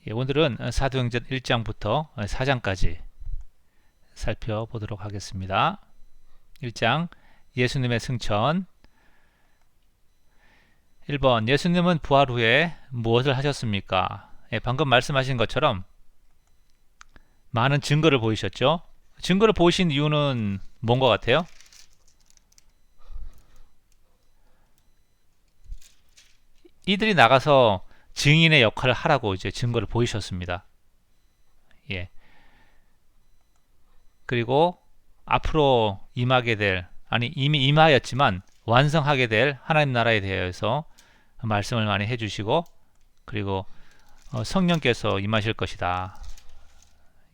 예, 오늘은 사도행전 1장부터 4장까지 살펴보도록 하겠습니다. 1장 예수님의 승천. 1번 예수님은 부활 후에 무엇을 하셨습니까? 예, 방금 말씀하신 것처럼 많은 증거를 보이셨죠? 증거를 보이신 이유는 뭔 것 같아요? 이들이 나가서 증인의 역할을 하라고 이제 증거를 보이셨습니다. 예. 그리고 앞으로 임하게 될, 아니 이미 임하였지만 완성하게 될 하나님 나라에 대해서 말씀을 많이 해주시고, 그리고 성령께서 임하실 것이다.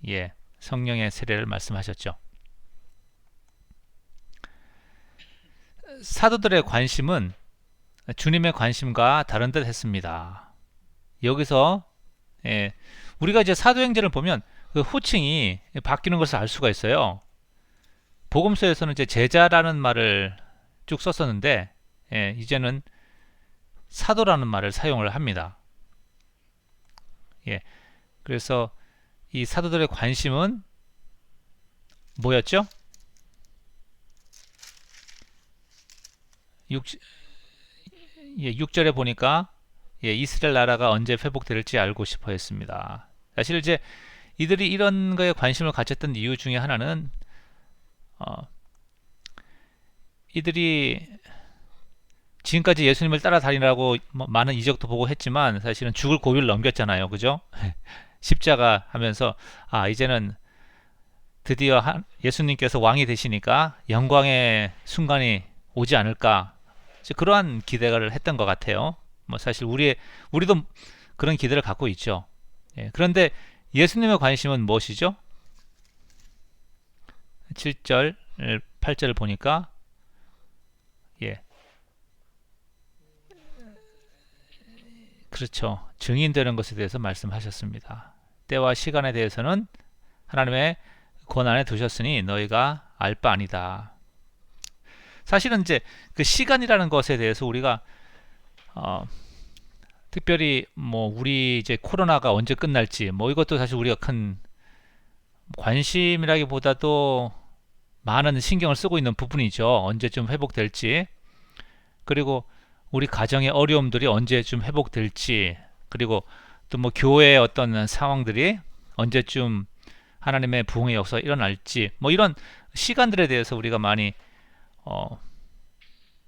예, 성령의 세례를 말씀하셨죠. 사도들의 관심은 주님의 관심과 다른 듯 했습니다. 여기서 예, 우리가 이제 사도행전을 보면 그 호칭이 바뀌는 것을 알 수가 있어요. 복음서에서는 이제 제자라는 말을 쭉 썼었는데, 예, 이제는 사도라는 말을 사용을 합니다. 예, 그래서 이 사도들의 관심은 뭐였죠? 6, 예, 6절에 보니까 예, 이스라엘 나라가 언제 회복될지 알고 싶어 했습니다. 사실 이제 이들이 이런 거에 관심을 가졌던 이유 중에 하나는 어, 이들이 지금까지 예수님을 따라다니라고 많은 이적도 보고 했지만 사실은 죽을 고비를 넘겼잖아요. 그죠? 십자가 하면서 이제는 드디어 예수님께서 왕이 되시니까 영광의 순간이 오지 않을까, 그러한 기대를 했던 것 같아요. 뭐 사실 우리도 그런 기대를 갖고 있죠. 예, 그런데 예수님의 관심은 무엇이죠? 7절, 8절을 보니까 예, 그렇죠. 증인되는 것에 대해서 말씀하셨습니다. 때와 시간에 대해서는 하나님의 권한에 두셨으니 너희가 알 바 아니다. 사실은 이제 그 시간이라는 것에 대해서 우리가 어, 특별히 뭐 우리 이제 코로나가 언제 끝날지 뭐 이것도 사실 우리가 큰 관심이라기보다도 많은 신경을 쓰고 있는 부분이죠. 언제쯤 회복될지, 그리고 우리 가정의 어려움들이 언제쯤 회복될지, 그리고 또 뭐 교회의 어떤 상황들이 언제쯤 하나님의 부흥의 역사가 일어날지, 뭐 이런 시간들에 대해서 우리가 많이 어,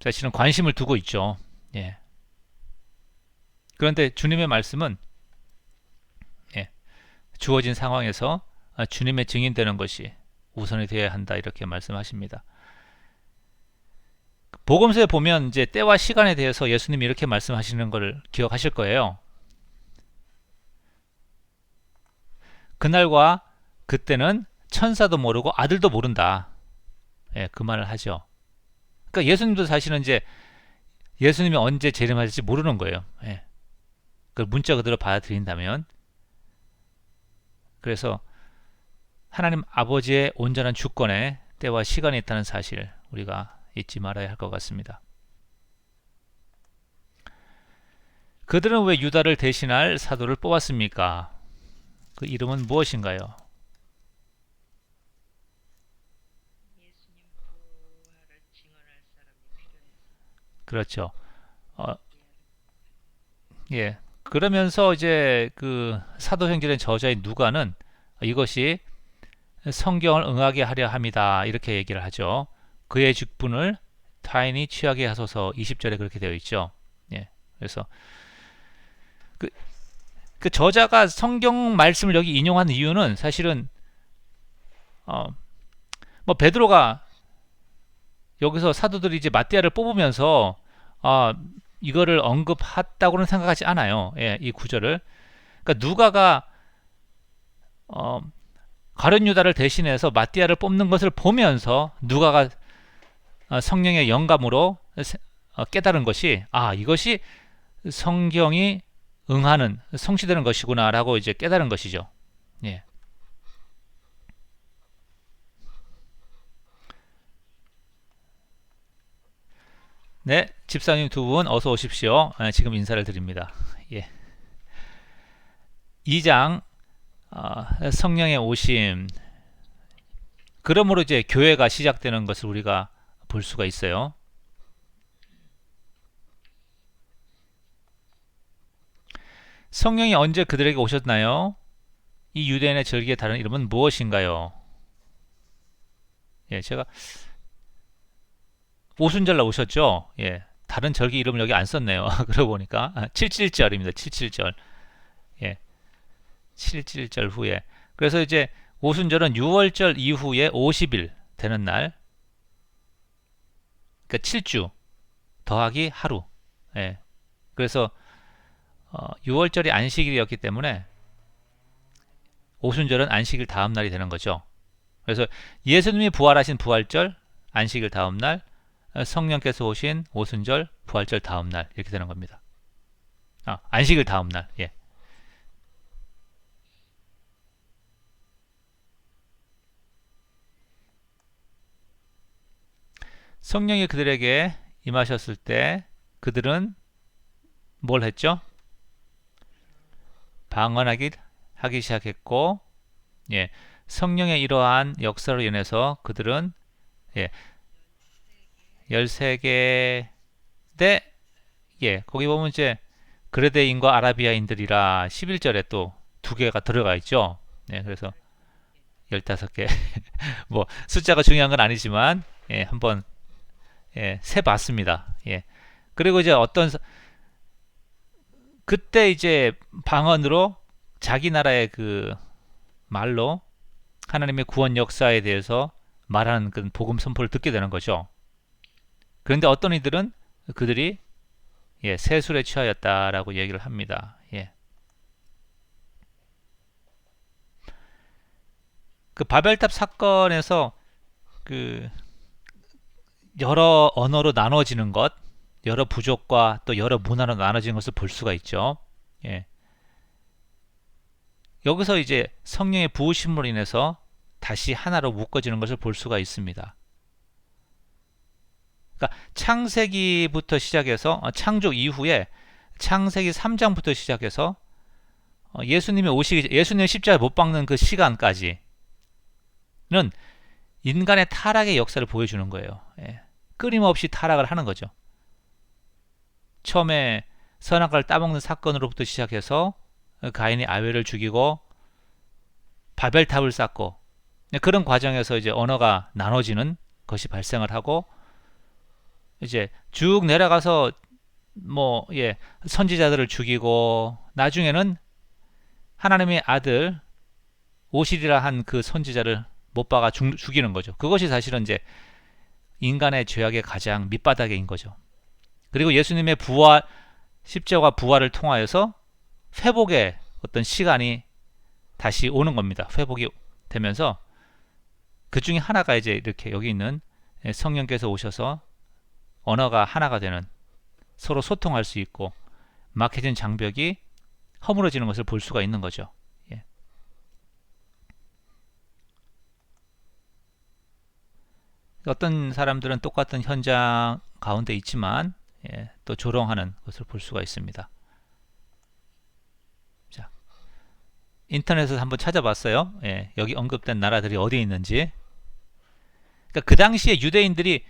사실은 관심을 두고 있죠. 예. 그런데 주님의 말씀은 예, 주어진 상황에서 주님의 증인되는 것이 우선이 되어야 한다, 이렇게 말씀하십니다. 복음서에 보면 이제 때와 시간에 대해서 예수님이 이렇게 말씀하시는 걸 기억하실 거예요. 그날과 그때는 천사도 모르고 아들도 모른다. 예, 그 말을 하죠. 그러니까 예수님도 사실은 이제 예수님이 언제 재림하실지 모르는 거예요. 예. 그 문자 그대로 받아들인다면, 그래서 하나님 아버지의 온전한 주권에 때와 시간이 있다는 사실 우리가 잊지 말아야 할 것 같습니다. 그들은 왜 유다를 대신할 사도를 뽑았습니까? 그 이름은 무엇인가요? 그렇죠. 어, 예. 그러면서 이제 그 사도행전의 저자인 누가는 이것이 성경을 응하게 하려 함이다, 이렇게 얘기를 하죠. 그의 직분을 타인이 취하게 하소서, 20절에 그렇게 되어 있죠. 예. 그래서 그, 그 저자가 성경 말씀을 여기 인용한 이유는 사실은 어, 뭐 베드로가 여기서 사도들이 이제 마띠아를 뽑으면서 아, 이거를 언급했다고는 생각하지 않아요. 예, 이 구절을. 그러니까 누가가 어, 가룟 유다를 대신해서 마띠아를 뽑는 것을 보면서 누가가 성령의 영감으로 깨달은 것이 이것이 성경이 응하는 성취되는 것이구나라고 이제 깨달은 것이죠. 예. 네, 집사님 두 분 어서 오십시오. 지금 인사를 드립니다. 예. 2장 성령의 오심, 그러므로 이제 교회가 시작되는 것을 우리가 볼 수가 있어요. 성령이 언제 그들에게 오셨나요? 이 유대인의 절기의 다른 이름은 무엇인가요? 예, 제가 오순절날 오셨죠? 예, 다른 절기 이름을 여기 안 썼네요. 그러고 보니까 7.7절입니다. 7.7절. 예, 7.7절 후에. 그래서 이제 오순절은 6월절 이후에 50일 되는 날. 그러니까 7주 더하기 하루. 예. 그래서 6월절이 안식일이었기 때문에 오순절은 안식일 다음 날이 되는 거죠. 그래서 예수님이 부활하신 부활절, 안식일 다음 날, 성령께서 오신 오순절, 부활절 다음 날 이렇게 되는 겁니다. 안식일 다음 날. 예. 성령이 그들에게 임하셨을 때 그들은 뭘 했죠? 방언하기 하기 시작했고, 예, 성령의 이러한 역사로 인해서 그들은, 예, 13개 대, 예, 거기 보면 이제 그레데인과 아라비아인들이라 11절에 또 두 개가 들어가 있죠. 예, 그래서 15개. 뭐 숫자가 중요한 건 아니지만, 예, 한번, 예, 세 봤습니다. 예. 그리고 이제 그때 이제 방언으로 자기 나라의 그 말로 하나님의 구원 역사에 대해서 말하는 그 복음 선포를 듣게 되는 거죠. 그런데 어떤 이들은 그들이, 예, 세술에 취하였다라고 얘기를 합니다. 예. 그 바벨탑 사건에서 그 여러 언어로 나눠지는 것, 여러 부족과 또 여러 문화로 나눠지는 것을 볼 수가 있죠. 예. 여기서 이제 성령의 부으심으로 인해서 다시 하나로 묶어지는 것을 볼 수가 있습니다. 그러니까 창세기부터 시작해서 창조 이후에 창세기 3장부터 시작해서 예수님 십자가에 못 박는 그 시간까지는 인간의 타락의 역사를 보여주는 거예요. 예. 끊임없이 타락을 하는 거죠. 처음에 선악과를 따먹는 사건으로부터 시작해서 가인이 아벨을 죽이고 바벨탑을 쌓고, 그런 과정에서 이제 언어가 나눠지는 것이 발생을 하고, 이제 쭉 내려가서 뭐, 예, 선지자들을 죽이고, 나중에는 하나님의 아들 오실이라 한 그 선지자를 못 박아 죽이는 거죠. 그것이 사실은 이제 인간의 죄악의 가장 밑바닥인 거죠. 그리고 예수님의 부활, 십자가 부활을 통하여서 회복의 어떤 시간이 다시 오는 겁니다. 회복이 되면서 그 중에 하나가 이제 이렇게 여기 있는 성령께서 오셔서 언어가 하나가 되는, 서로 소통할 수 있고 막혀진 장벽이 허물어지는 것을 볼 수가 있는 거죠. 예. 어떤 사람들은 똑같은 현장 가운데 있지만, 예, 또 조롱하는 것을 볼 수가 있습니다. 자, 인터넷에서 한번 찾아봤어요. 예, 여기 언급된 나라들이 어디에 있는지. 그러니까 그 당시에 유대인들이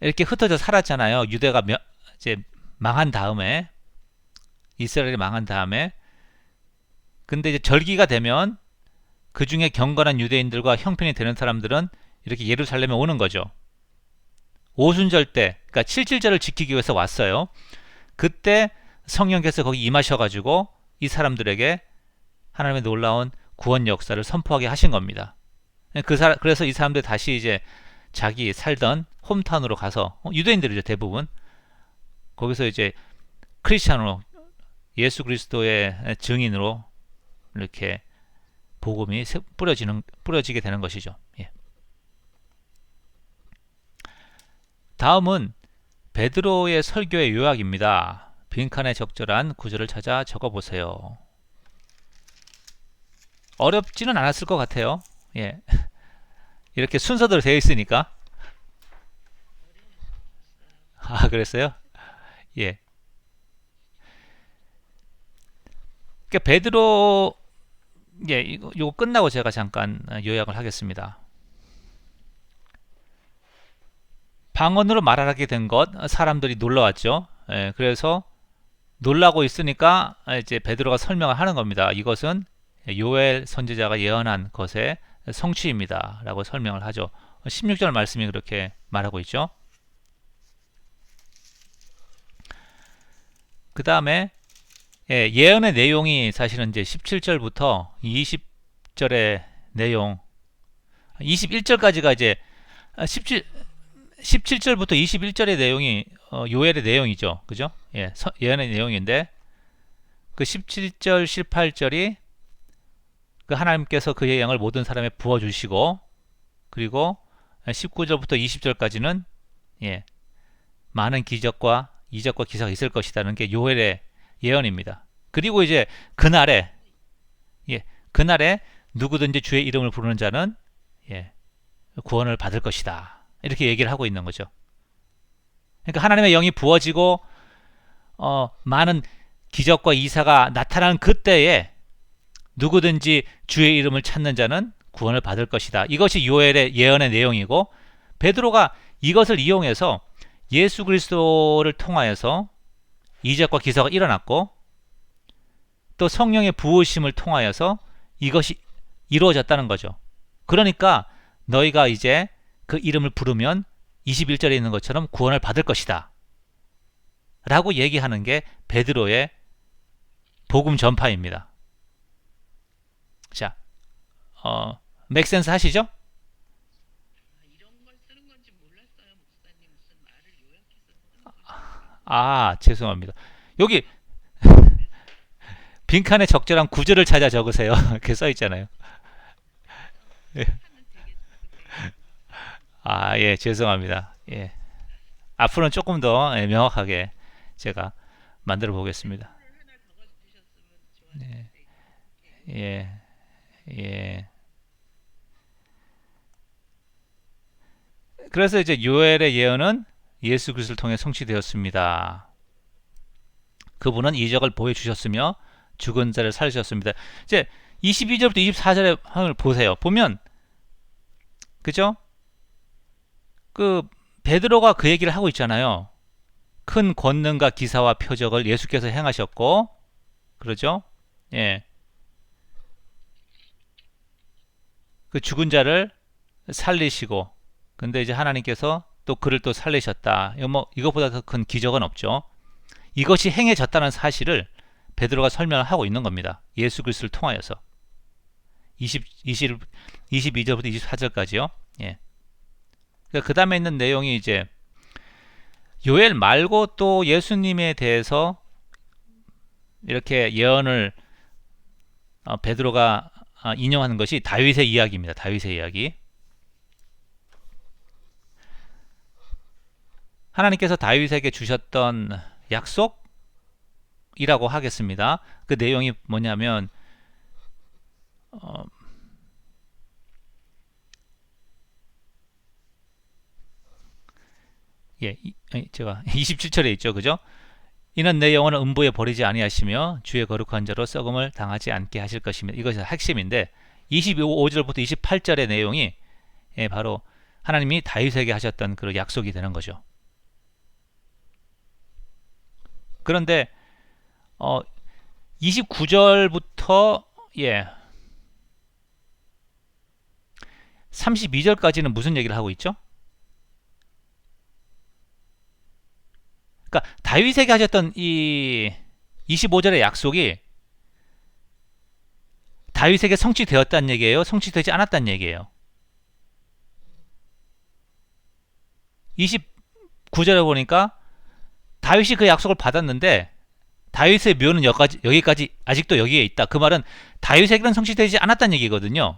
이렇게 흩어져 살았잖아요. 유대가 이제 망한 다음에, 이스라엘이 망한 다음에. 근데 이제 절기가 되면 그 중에 경건한 유대인들과 형편이 되는 사람들은 이렇게 예루살렘에 오는 거죠. 오순절 때, 그러니까 7.7절을 지키기 위해서 왔어요. 그때 성령께서 거기 임하셔가지고 이 사람들에게 하나님의 놀라운 구원 역사를 선포하게 하신 겁니다. 그래서 이 사람들 다시 이제 자기 살던 홈타운으로 가서, 유대인들이죠, 대부분. 거기서 이제 크리스찬으로, 예수 그리스도의 증인으로 이렇게 복음이 뿌려지게 되는 것이죠. 예. 다음은 베드로의 설교의 요약입니다. 빈칸에 적절한 구절을 찾아 적어보세요. 어렵지는 않았을 것 같아요. 예. 이렇게 순서대로 되어 있으니까. 그랬어요? 예. 그러니까 베드로 예, 이거 끝나고 제가 잠깐 요약을 하겠습니다. 방언으로 말하게 된 것, 사람들이 놀라왔죠. 예, 그래서 놀라고 있으니까 이제 베드로가 설명을 하는 겁니다. 이것은 요엘 선지자가 예언한 것의 성취입니다. 라고 설명을 하죠. 16절 말씀이 그렇게 말하고 있죠. 그 다음에 예언의 내용이 사실은 이제 17절부터 20절의 내용, 21절까지가 이제 17절부터 21절의 내용이 요엘의 내용이죠. 그죠? 예, 예언의 내용인데 그 17절, 18절이 그 하나님께서 그의 영을 모든 사람에 부어 주시고 그리고 19절부터 20절까지는 예, 많은 기적과 이적과 기사가 있을 것이라는 게 요엘의 예언입니다. 그리고 이제 그날에 예, 그날에 누구든지 주의 이름을 부르는 자는 예, 구원을 받을 것이다. 이렇게 얘기를 하고 있는 거죠. 그러니까 하나님의 영이 부어지고 많은 기적과 이사가 나타나는 그때에 누구든지 주의 이름을 찾는 자는 구원을 받을 것이다. 이것이 요엘의 예언의 내용이고 베드로가 이것을 이용해서 예수 그리스도를 통하여서 이적과 기사가 일어났고 또 성령의 부으심을 통하여서 이것이 이루어졌다는 거죠. 그러니까 너희가 이제 그 이름을 부르면 21절에 있는 것처럼 구원을 받을 것이다. 라고 얘기하는 게 베드로의 복음 전파입니다. 자, 맥센스 하시죠? 아, 죄송합니다. 여기 빈칸에 적절한 구절을 찾아 적으세요. 이렇게 써 있잖아요. 예. 아, 예, 죄송합니다. 예. 앞으로는 조금 더 명확하게 제가 만들어 보겠습니다. 예, 예, 예. 그래서 이제 요엘의 예언은 예수 그리스도를 통해 성취되었습니다. 그분은 이적을 보여주셨으며 죽은 자를 살리셨습니다. 이제 22절부터 24절의 항을 보세요. 보면 그죠? 그 베드로가 그 얘기를 하고 있잖아요. 큰 권능과 기사와 표적을 예수께서 행하셨고 그러죠? 예. 그 죽은 자를 살리시고 근데 이제 하나님께서 또 그를 또 살리셨다. 이것보다 더 큰 기적은 없죠. 이것이 행해졌다는 사실을 베드로가 설명을 하고 있는 겁니다. 예수 그리스도를 통하여서 22절부터 24절까지요. 예. 그 다음에 있는 내용이 이제 요엘 말고 또 예수님에 대해서 이렇게 예언을 베드로가 인용하는 것이 다윗의 이야기입니다. 다윗의 이야기. 하나님께서 다윗에게 주셨던 약속이라고 하겠습니다. 그 내용이 뭐냐면 예, 제가 27절에 있죠. 그죠? 이는 내 영혼을 음부에 버리지 아니하시며 주의 거룩한 자로 썩음을 당하지 않게 하실 것입니다. 이것이 핵심인데 25절부터 28절의 내용이 바로 하나님이 다윗에게 하셨던 그 약속이 되는 거죠. 그런데 29절부터 32절까지는 무슨 얘기를 하고 있죠? 그러니까 다윗에게 하셨던 이 25절의 약속이 다윗에게 성취되었다는 얘기예요? 성취되지 않았다는 얘기예요? 29절에 보니까 다윗이 그 약속을 받았는데 다윗의 묘는 여기까지 아직도 여기에 있다. 그 말은 다윗에게는 성취되지 않았다는 얘기거든요.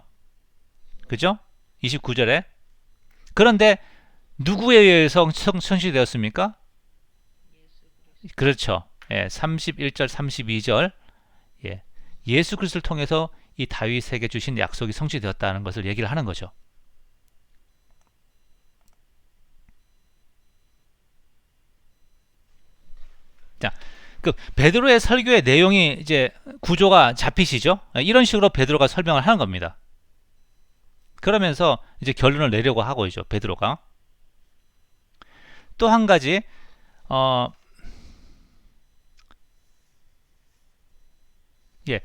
그죠? 29절에. 그런데 누구에 의해서 성취되었습니까? 그렇죠. 31절, 32절. 예수 그리스도를 통해서 이 다윗에게 주신 약속이 성취되었다는 것을 얘기를 하는 거죠. 자, 그 베드로의 설교의 내용이 이제 구조가 잡히시죠? 이런 식으로 베드로가 설명을 하는 겁니다. 그러면서 이제 결론을 내려고 하고 있죠, 베드로가. 또 한 가지, 예,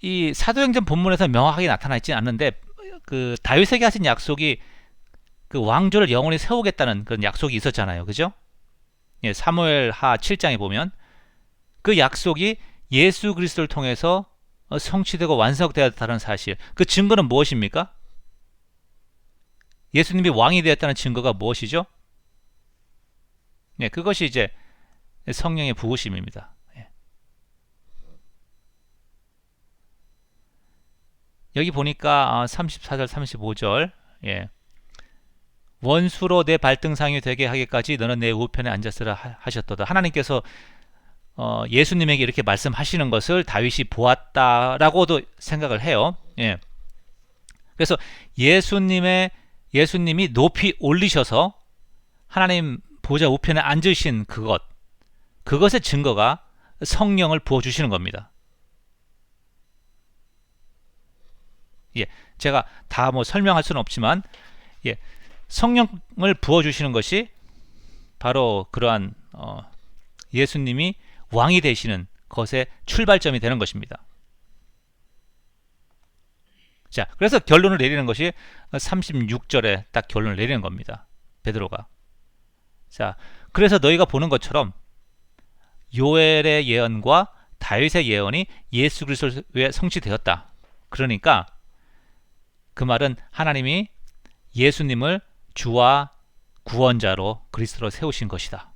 이 사도행전 본문에서 명확하게 나타나 있지는 않는데 그 다윗에게 하신 약속이 그 왕조를 영원히 세우겠다는 그런 약속이 있었잖아요, 그죠? 예, 사무엘하 7장에 보면 그 약속이 예수 그리스도를 통해서 성취되고 완성되었다는 사실. 그 증거는 무엇입니까? 예수님이 왕이 되었다는 증거가 무엇이죠? 네, 그것이 이제 성령의 부으심입니다. 예. 여기 보니까 34절, 35절, 예. 원수로 내 발등상이 되게 하기까지 너는 내 우편에 앉았으라 하셨도다. 하나님께서 예수님에게 이렇게 말씀하시는 것을 다윗이 보았다라고도 생각을 해요. 예. 그래서 예수님이 높이 올리셔서 하나님 보좌 우편에 앉으신 그것의 증거가 성령을 부어주시는 겁니다. 예, 제가 다 뭐 설명할 수는 없지만, 예, 성령을 부어주시는 것이 바로 그러한 예수님이 왕이 되시는 것의 출발점이 되는 것입니다. 자, 그래서 결론을 내리는 것이 36절에 딱 결론을 내리는 겁니다. 베드로가. 자, 그래서 너희가 보는 것처럼 요엘의 예언과 다윗의 예언이 예수 그리스도에 성취되었다. 그러니까 그 말은 하나님이 예수님을 주와 구원자로 그리스도로 세우신 것이다.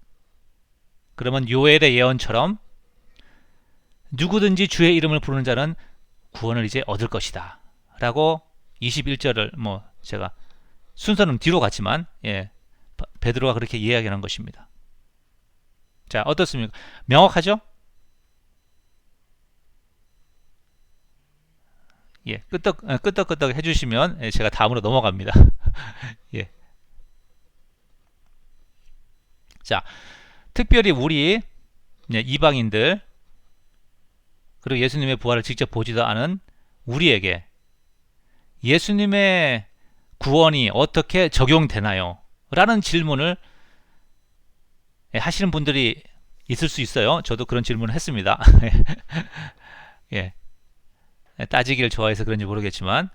그러면 요엘의 예언처럼 누구든지 주의 이름을 부르는 자는 구원을 이제 얻을 것이다. 라고 21절을 뭐 제가 순서는 뒤로 갔지만, 예, 베드로가 그렇게 이야기하는 것입니다. 자, 어떻습니까? 명확하죠? 예, 끄떡끄떡 해주시면, 예, 제가 다음으로 넘어갑니다. 예. 자, 특별히 우리, 예, 이방인들 그리고 예수님의 부활을 직접 보지도 않은 우리에게 예수님의 구원이 어떻게 적용되나요? 라는 질문을 하시는 분들이 있을 수 있어요. 저도 그런 질문을 했습니다. 예, 따지기를 좋아해서 그런지 모르겠지만,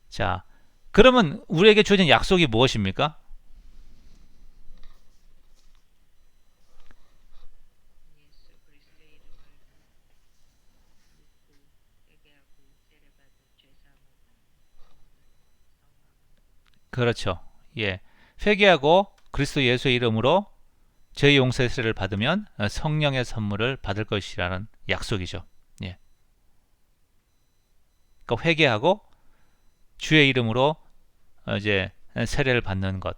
자, 그러면 우리에게 주어진 약속이 무엇입니까? 그렇죠. 예, 회개하고 그리스도 예수의 이름으로 죄의 용서의 세례를 받으면 성령의 선물을 받을 것이라는 약속이죠. 예. 그러니까 회개하고 주의 이름으로 이제 세례를 받는 것.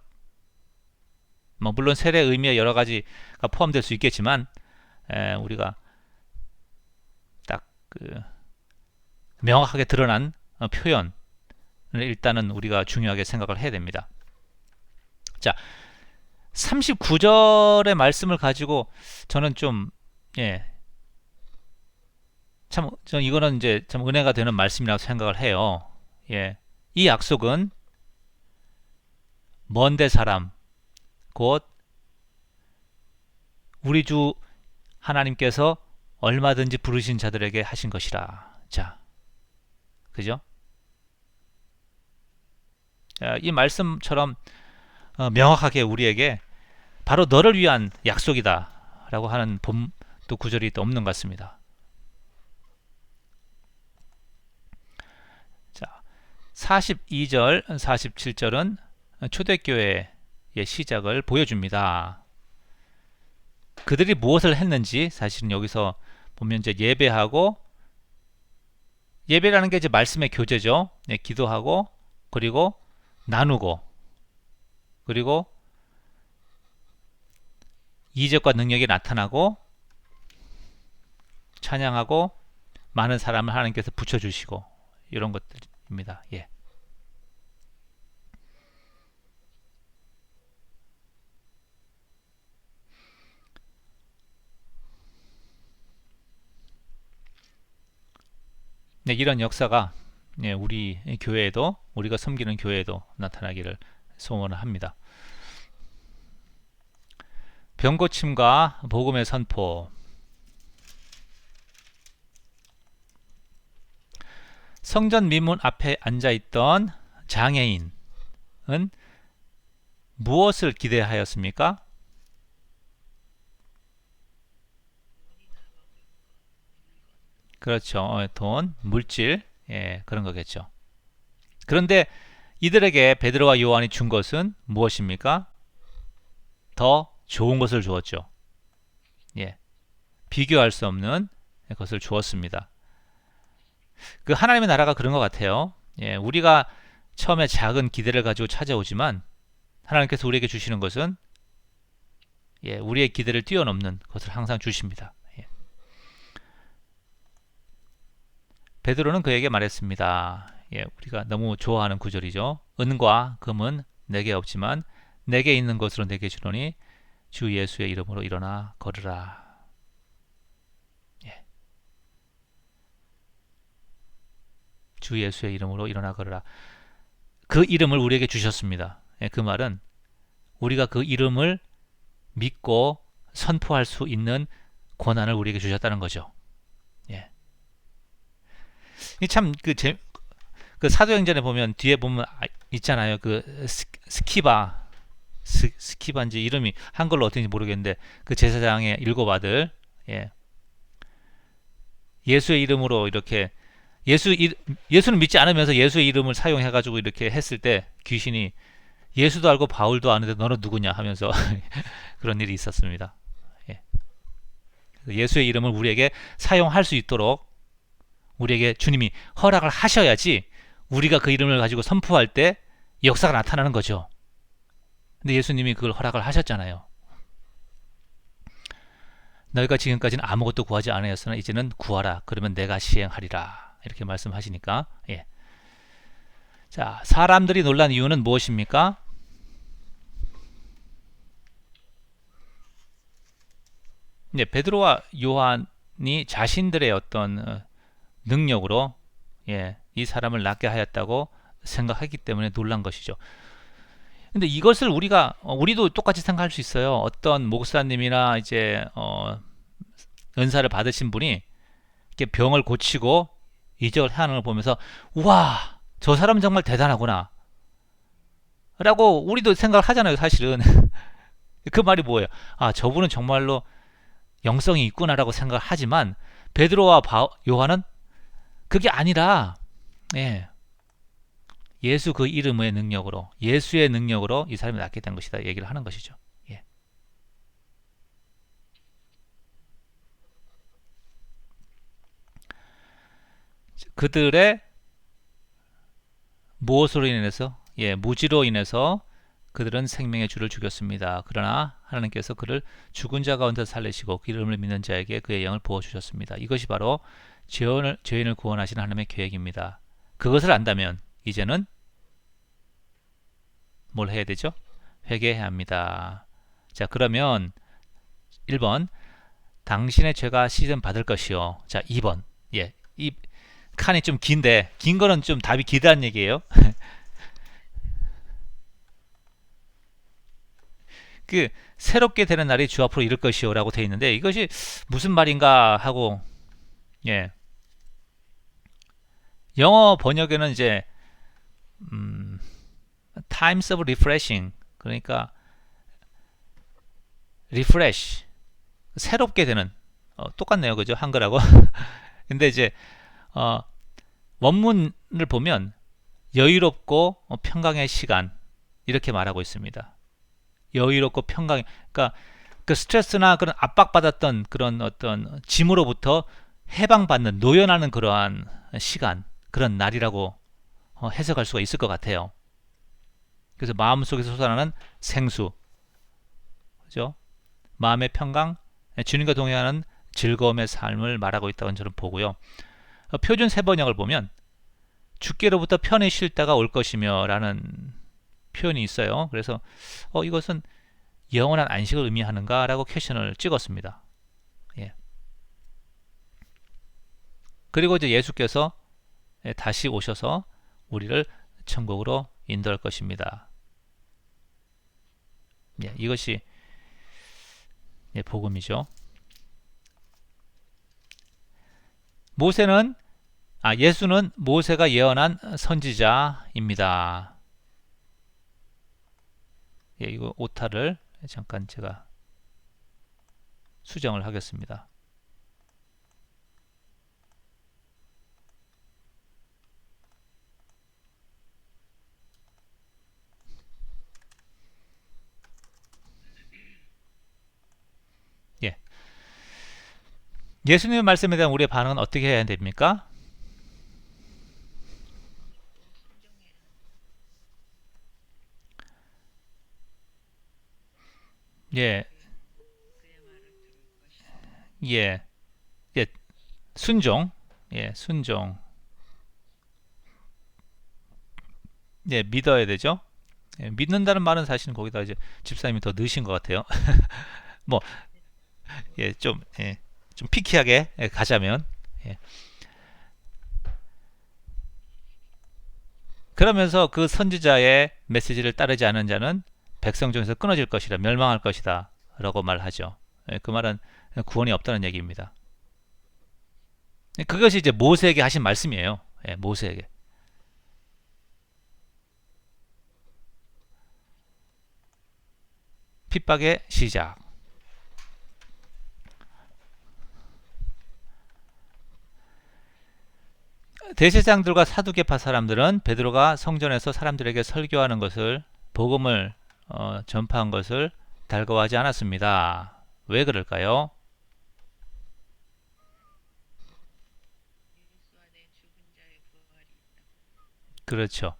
뭐 물론 세례 의미에 여러 가지가 포함될 수 있겠지만, 우리가 딱 그 명확하게 드러난 표현을 일단은 우리가 중요하게 생각을 해야 됩니다. 자, 39절의 말씀을 가지고 저는 좀, 예, 참, 저는 이거는 이제 참 은혜가 되는 말씀이라고 생각을 해요. 예, 이 약속은 먼데 사람, 곧 우리 주 하나님께서 얼마든지 부르신 자들에게 하신 것이라. 자, 그죠? 자, 이 말씀처럼 명확하게 우리에게 바로 너를 위한 약속이다 라고 하는 또 구절이 또 없는 것 같습니다. 자, 42절, 47절은 초대교회의 시작을 보여줍니다. 그들이 무엇을 했는지 사실은 여기서 보면 이제 예배하고, 예배라는 게 이제 말씀의 교제죠. 네, 기도하고, 그리고 나누고, 그리고 이적과 능력이 나타나고, 찬양하고, 많은 사람을 하나님께서 붙여주시고, 이런 것들입니다. 예. 네, 이런 역사가 우리 교회에도 우리가 섬기는 교회에도 나타나기를 소원을 합니다. 병고침과 복음의 선포. 성전 미문 앞에 앉아있던 장애인은 무엇을 기대하였습니까? 그렇죠. 돈, 물질, 그런 거겠죠. 그런데 이들에게 베드로와 요한이 준 것은 무엇입니까? 더 좋은 것을 주었죠. 예, 비교할 수 없는 것을 주었습니다. 그 하나님의 나라가 그런 것 같아요. 우리가 처음에 작은 기대를 가지고 찾아오지만 하나님께서 우리에게 주시는 것은 우리의 기대를 뛰어넘는 것을 항상 주십니다. 베드로는 그에게 말했습니다. 우리가 너무 좋아하는 구절이죠. 은과 금은 내게 없지만 내게 있는 것으로 내게 주노니 주 예수의 이름으로 일어나 걸으라. 주 예수의 이름으로 일어나 걸으라. 그 이름을 우리에게 주셨습니다. 그 말은 우리가 그 이름을 믿고 선포할 수 있는 권한을 우리에게 주셨다는 거죠. 그 사도행전에 보면 뒤에 보면 있잖아요. 그 스키바인지 이름이 한글로 어떤지 모르겠는데 그 제사장의 7 아들, 예수의 이름으로 이렇게 예수는 믿지 않으면서 예수의 이름을 사용해가지고 이렇게 했을 때 귀신이 예수도 알고 바울도 아는데 너는 누구냐 하면서 그런 일이 있었습니다. 예수의 이름을 우리에게 사용할 수 있도록 우리에게 주님이 허락을 하셔야지 우리가 그 이름을 가지고 선포할 때 역사가 나타나는 거죠. 근데 예수님이 그걸 허락을 하셨잖아요. 너희가 지금까지는 아무것도 구하지 않았으나 이제는 구하라. 그러면 내가 시행하리라. 이렇게 말씀하시니까. 자, 사람들이 놀란 이유는 무엇입니까? 베드로와 요한이 자신들의 어떤 능력으로 이 사람을 낫게 하였다고 생각했기 때문에 놀란 것이죠. 근데 이것을 우리도 똑같이 생각할 수 있어요. 어떤 목사님이나 이제 은사를 받으신 분이 이렇게 병을 고치고 이적을 하는 걸 보면서 우와, 저 사람 정말 대단하구나 라고 우리도 생각을 하잖아요. 사실은 그 말이 뭐예요? 아, 저분은 정말로 영성이 있구나라고 생각을 하지만 베드로와 요한은 그게 아니라 예수 그 이름의 능력으로, 예수의 능력으로 이 사람이 낫게 된 것이다 얘기를 하는 것이죠. 그들의 무엇으로 인해서? 무지로 인해서 그들은 생명의 주를 죽였습니다. 그러나 하나님께서 그를 죽은 자 가운데 살리시고 그 이름을 믿는 자에게 그의 영을 부어주셨습니다. 이것이 바로 죄인을 구원하시는 하나님의 계획입니다. 그것을 안다면 이제는 뭘 해야 되죠? 회개해야 합니다. 자, 그러면 1번 당신의 죄가 씻음 받을 것이요. 자, 2번 이 칸이 좀 긴데 긴 거는 좀 답이 길다는 얘기예요. 그 새롭게 되는 날이 주 앞으로 이를 것이요 라고 되어 있는데 이것이 무슨 말인가 하고 영어 번역에는 이제 times of refreshing, 그러니까 refresh, 새롭게 되는, 똑같네요, 그죠? 한글하고. 근데 이제 원문을 보면 여유롭고 평강의 시간 이렇게 말하고 있습니다. 여유롭고 평강, 그러니까 그 스트레스나 그런 압박받았던 그런 어떤 짐으로부터 해방받는, 노연하는 그러한 시간, 그런 날이라고 해석할 수가 있을 것 같아요. 그래서 마음속에서 솟아나는 생수, 그죠? 마음의 평강, 주님과 동행하는 즐거움의 삶을 말하고 있다고 저는 보고요. 표준 세번역을 보면 주께로부터 편히 쉴 때가 올 것이며 라는 표현이 있어요. 그래서 이것은 영원한 안식을 의미하는가 라고 퀘션을 찍었습니다. 그리고 이제 예수께서 다시 오셔서 우리를 천국으로 인도할 것입니다. 이것이 복음이죠. 예수는 모세가 예언한 선지자입니다. 이거 오타를 잠깐 제가 수정을 하겠습니다. 예수님의 말씀에 대한 우리의 반응은 어떻게 해야 됩니까? 예, 예, 예, 순종, 순종, 믿어야 되죠. 믿는다는 말은 사실은 거기다 이제 집사님이 더 넣으신 것 같아요. 뭐, 좀 피키하게 가자면, 예. 그러면서 그 선지자의 메시지를 따르지 않은 자는 백성 중에서 끊어질 것이다, 멸망할 것이다 라고 말하죠. 그 말은 구원이 없다는 얘기입니다. 그것이 이제 모세에게 하신 말씀이에요. 모세에게. 핍박의 시작. 대제사장들과 사두개파 사람들은 베드로가 성전에서 사람들에게 설교하는 것을, 복음을 전파한 것을 달가워하지 않았습니다. 왜 그럴까요? 그렇죠.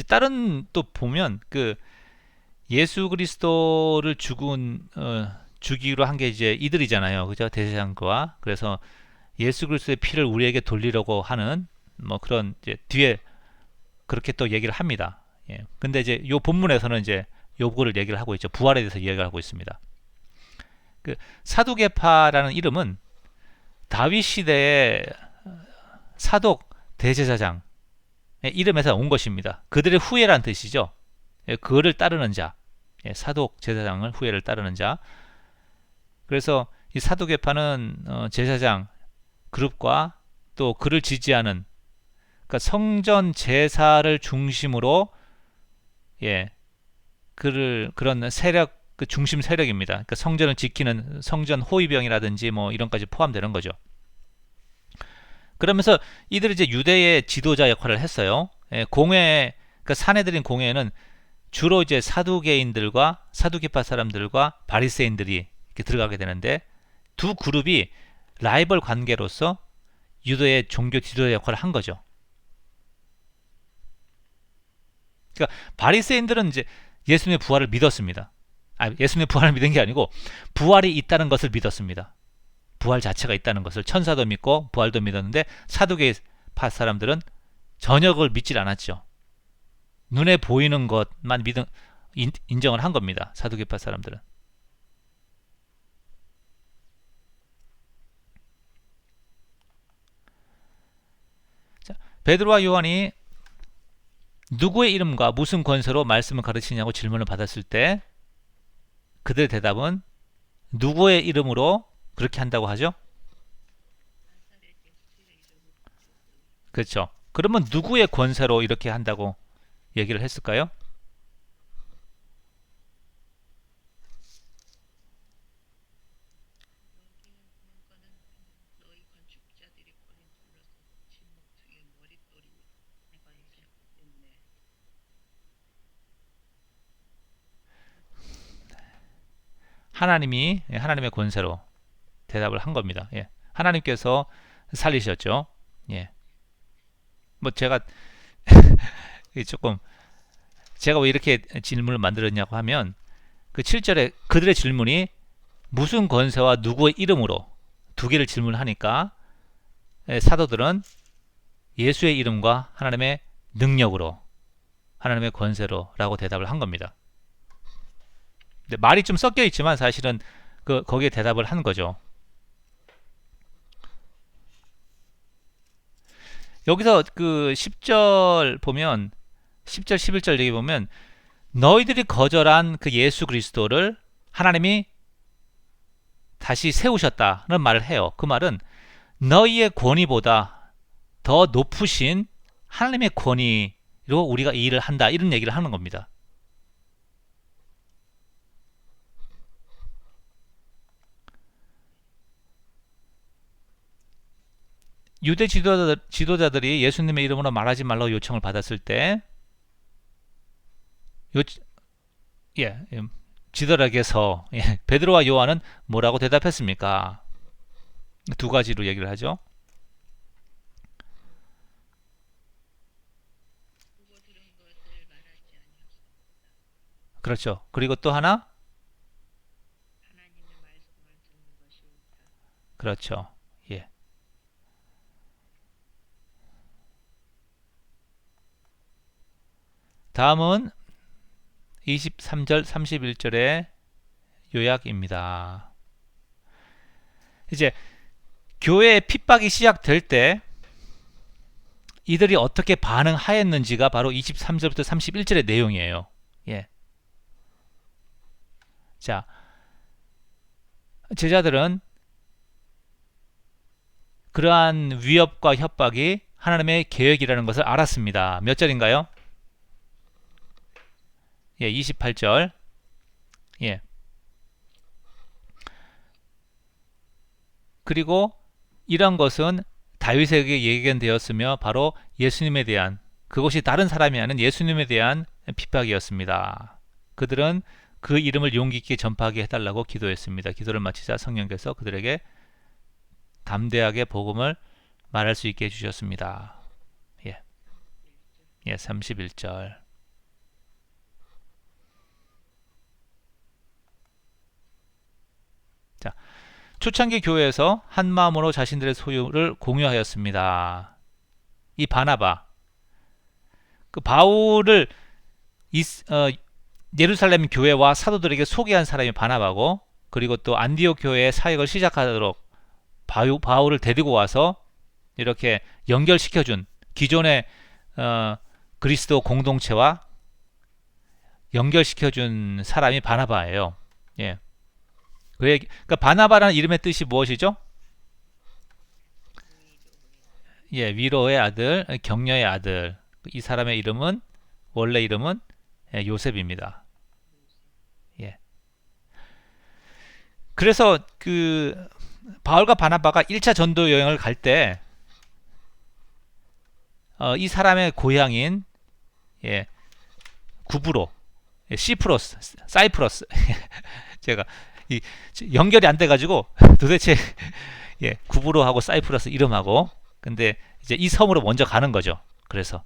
다른 또 보면 그 예수 그리스도를 죽이기로 한 게 이제 이들이잖아요. 그죠? 대제사장과. 그래서 예수 그리스도의 피를 우리에게 돌리려고 하는 뭐 그런 이제 뒤에 그렇게 또 얘기를 합니다. 근데 이제 요 본문에서는 이제 요거를 얘기를 하고 있죠. 부활에 대해서 얘기를 하고 있습니다. 그 사두개파라는 이름은 다윗 시대의 사독 대제사장의 이름에서 온 것입니다. 그들의 후예란 뜻이죠. 그를 따르는 자, 사독 제사장을 후예를 따르는 자. 그래서 이 사두개파는 제사장 그룹과 또 그를 지지하는, 그러니까 성전 제사를 중심으로 그런 세력, 그 중심 세력입니다. 그러니까 성전을 지키는 성전 호위병이라든지 뭐 이런까지 포함되는 거죠. 그러면서 이들이 이제 유대의 지도자 역할을 했어요. 공회, 그러니까 사내들인 공회에는 주로 이제 사두개인들과 사두개파 사람들과 바리새인들이 이렇게 들어가게 되는데, 두 그룹이 라이벌 관계로서 유대의 종교 지도자 역할을 한 거죠. 그러니까 바리새인들은 이제 예수님의 부활을 믿었습니다. 예수님의 부활을 믿은 게 아니고 부활이 있다는 것을 믿었습니다. 부활 자체가 있다는 것을, 천사도 믿고 부활도 믿었는데, 사두개파 사람들은 전혀 그걸 믿질 않았죠. 눈에 보이는 것만 인정을 한 겁니다. 사두개파 사람들은. 자, 베드로와 요한이 누구의 이름과 무슨 권세로 말씀을 가르치냐고 질문을 받았을 때 그들의 대답은 누구의 이름으로 그렇게 한다고 하죠? 그렇죠. 그러면 누구의 권세로 이렇게 한다고 얘기를 했을까요? 하나님이, 하나님의 권세로 대답을 한 겁니다. 하나님께서 살리셨죠. 뭐 제가 조금, 제가 왜 이렇게 질문을 만들었냐고 하면, 그 7절에 그들의 질문이 무슨 권세와 누구의 이름으로 두 개를 질문하니까 사도들은 예수의 이름과 하나님의 능력으로, 하나님의 권세로 라고 대답을 한 겁니다. 말이 좀 섞여 있지만 사실은 거기에 대답을 한 거죠. 여기서 그 10절 보면 10절 11절 얘기 보면 너희들이 거절한 그 예수 그리스도를 하나님이 다시 세우셨다는 말을 해요. 그 말은 너희의 권위보다 더 높으신 하나님의 권위로 우리가 이 일을 한다, 이런 얘기를 하는 겁니다. 유대 지도자들이 예수님의 이름으로 말하지 말라고 요청을 받았을 때 요, 예, 지도자에게서 베드로와 요한은 뭐라고 대답했습니까? 두 가지로 얘기를 하죠. 그렇죠. 그리고 또 하나, 그렇죠. 예. 다음은 23절 31절의 요약입니다. 이제 교회의 핍박이 시작될 때 이들이 어떻게 반응하였는지가 바로 23절부터 31절의 내용이에요. 예. 자, 제자들은 그러한 위협과 협박이 하나님의 계획이라는 것을 알았습니다. 몇 절인가요? 예, 28절. 예. 그리고 이런 것은 다윗에게 예견되었으며 바로 예수님에 대한, 그것이 다른 사람이 아닌 예수님에 대한 핍박이었습니다. 그들은 그 이름을 용기 있게 전파하게 해달라고 기도했습니다. 기도를 마치자 성령께서 그들에게 담대하게 복음을 말할 수 있게 해주셨습니다. 예, 예, 31절. 자, 초창기 교회에서 한 마음으로 자신들의 소유를 공유하였습니다. 이 바나바, 그 바울을 예루살렘 교회와 사도들에게 소개한 사람이 바나바고, 그리고 또 안디옥 교회의 사역을 시작하도록 바울을 데리고 와서 이렇게 연결시켜준 기존의 그리스도 공동체와 연결시켜준 사람이 바나바예요. 예. 그러니까 바나바라는 이름의 뜻이 무엇이죠? 예, 위로의 아들, 격려의 아들. 이 사람의 이름은, 원래 이름은 요셉입니다. 예. 그래서 그 바울과 바나바가 1차 전도 여행을 갈 때 이 사람의 고향인 구브로, 시프러스, 사이프러스 제가 이 연결이 안 돼가지고 도대체 구브로하고 사이프러스 이름하고, 근데 이제 이 섬으로 먼저 가는 거죠. 그래서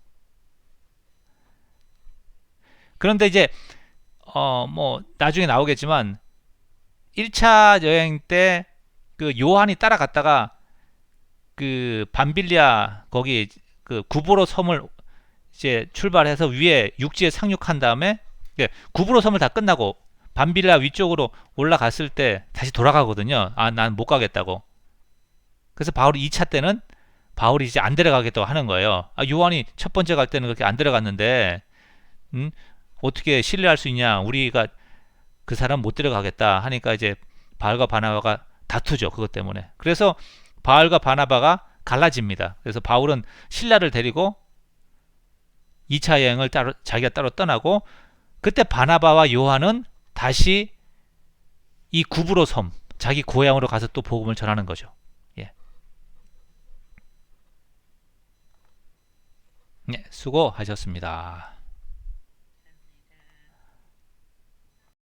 그런데 이제 뭐 나중에 나오겠지만 1차 여행 때 그 요한이 따라갔다가 그 밤빌리아 거기 그 구브로 섬을 이제 출발해서 위에 육지에 상륙한 다음에 구브로 섬을 다 끝나고 밤빌리아 위쪽으로 올라갔을 때 다시 돌아가거든요. 아, 난 못 가겠다고. 그래서 바울이 2차 때는 바울이 이제 안 데려가겠다고 하는 거예요. 아, 요한이 첫 번째 갈 때는 그렇게 안 데려갔는데 어떻게 신뢰할 수 있냐? 우리가 그 사람 못 데려가겠다 하니까 이제 바울과 바나바가 다투죠. 그것 때문에. 그래서 바울과 바나바가 갈라집니다. 그래서 바울은 신라를 데리고 2차 여행을 자기가 따로 떠나고, 그때 바나바와 요한은 다시 이 구브로 섬, 자기 고향으로 가서 또 복음을 전하는 거죠. 예. 네, 수고하셨습니다.